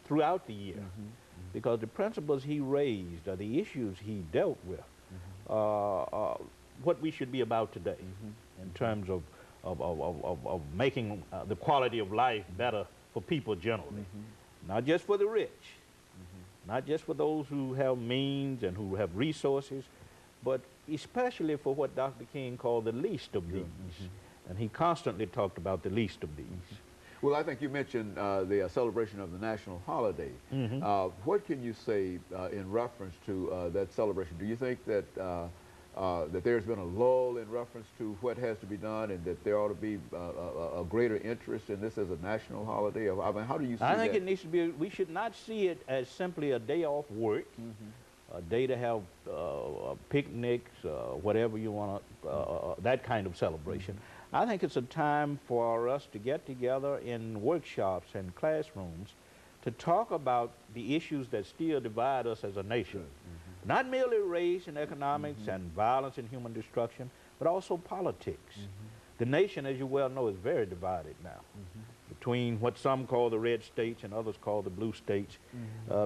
throughout the year, because the principles he raised, the issues he dealt with, what we should be about today in terms of making the quality of life better for people generally, not just for the rich, not just for those who have means and who have resources, but especially for what Dr. King called the least of these. And he constantly talked about the least of these. Well, I think you mentioned the celebration of the national holiday. What can you say in reference to that celebration? Do you think that that there's been a lull in reference to what has to be done, and that there ought to be a greater interest in this as a national holiday? I mean, how do you see that? I think it needs to be, we should not see it as simply a day off work, a day to have picnics, whatever you want, that kind of celebration. I think it's a time for us to get together in workshops and classrooms to talk about the issues that still divide us as a nation. Not merely race and economics and violence and human destruction, but also politics. The nation, as you well know, is very divided now, between what some call the red states and others call the blue states,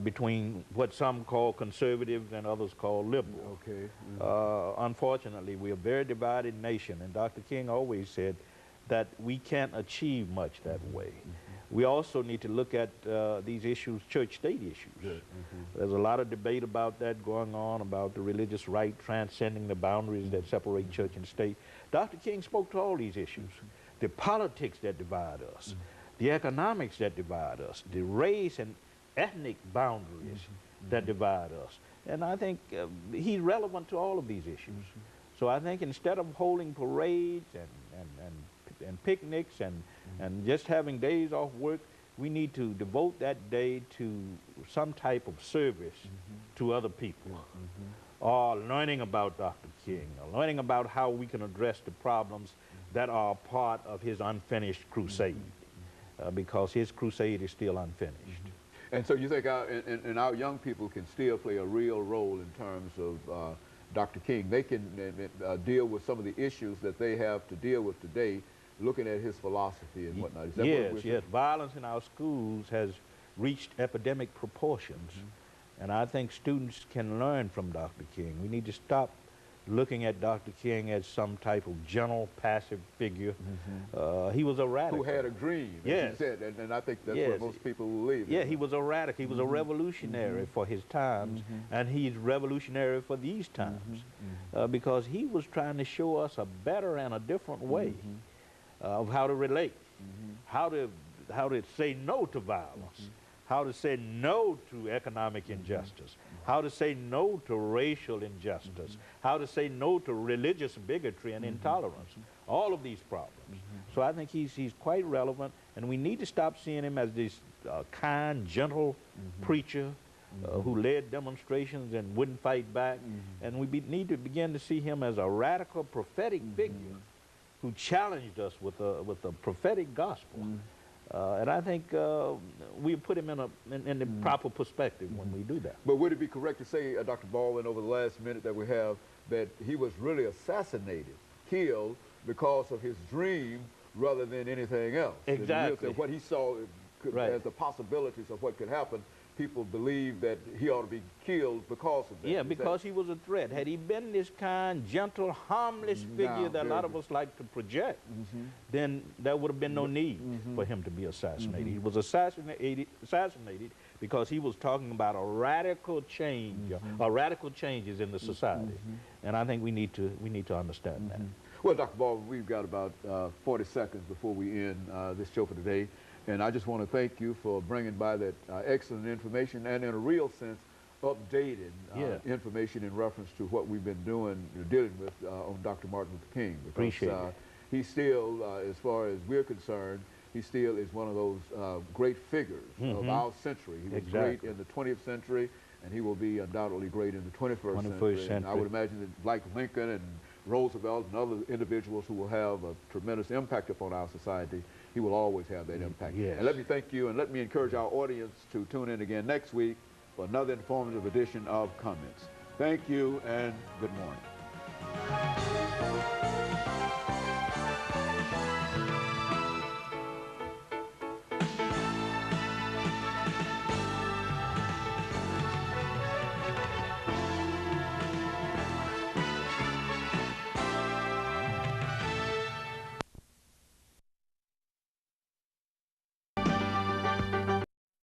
between what some call conservatives and others call liberal. Unfortunately, we are a very divided nation, and Dr. King always said that we can't achieve much that way. We also need to look at these issues, church-state issues. There's a lot of debate about that going on, about the religious right transcending the boundaries that separate church and state. Dr. King spoke to all these issues. The politics that divide us, the economics that divide us, the race and ethnic boundaries that divide us. And I think he's relevant to all of these issues. So I think instead of holding parades and picnics and just having days off work, we need to devote that day to some type of service to other people, or learning about Dr. King, or learning about how we can address the problems that are part of his unfinished crusade, because his crusade is still unfinished. And so you think our young people can still play a real role in terms of Dr. King? They can deal with some of the issues that they have to deal with today, looking at his philosophy and whatnot. Is that what yes. Violence in our schools has reached epidemic proportions, and I think students can learn from Dr. King. We need to stop looking at Dr. King as some type of gentle, passive figure. He was a radical. Who had a dream, as he said, and I think that's what most people believe. Yeah, he was a radical. He was a revolutionary for his times, and he's revolutionary for these times, because he was trying to show us a better and a different way of how to relate, how to say no to violence, how to say no to economic injustice, how to say no to racial injustice, how to say no to religious bigotry and intolerance, all of these problems. So I think he's quite relevant, and we need to stop seeing him as this kind, gentle preacher who led demonstrations and wouldn't fight back, and we need to begin to see him as a radical, prophetic figure who challenged us with a prophetic gospel. And I think we put him in the proper perspective when we do that. But would it be correct to say, Dr. Baldwin, over the last minute that we have, that he was really assassinated, killed, because of his dream rather than anything else? Exactly. What he saw as the possibilities of what could happen, people believe that he ought to be killed because of that. Yeah, because he was a threat. Had he been this kind, gentle, harmless figure that a lot of us like to project, then there would have been no need for him to be assassinated. He was assassinated because he was talking about a radical change, or radical changes in the society. And I think we need to understand that. Well, Dr. Baldwin, we've got about 40 seconds before we end this show for today. And I just want to thank you for bringing by that excellent information, and in a real sense, updated information in reference to what we've been dealing with on Dr. Martin Luther King. Because, Appreciate it. He still, as far as we're concerned, he still is one of those great figures of our century. He was great in the 20th century, and he will be undoubtedly great in the 21st century. And I would imagine that, like Lincoln and Roosevelt and other individuals who will have a tremendous impact upon our society, he will always have that impact. And let me thank you, and let me encourage our audience to tune in again next week for another informative edition of Comments. Thank you, and good morning.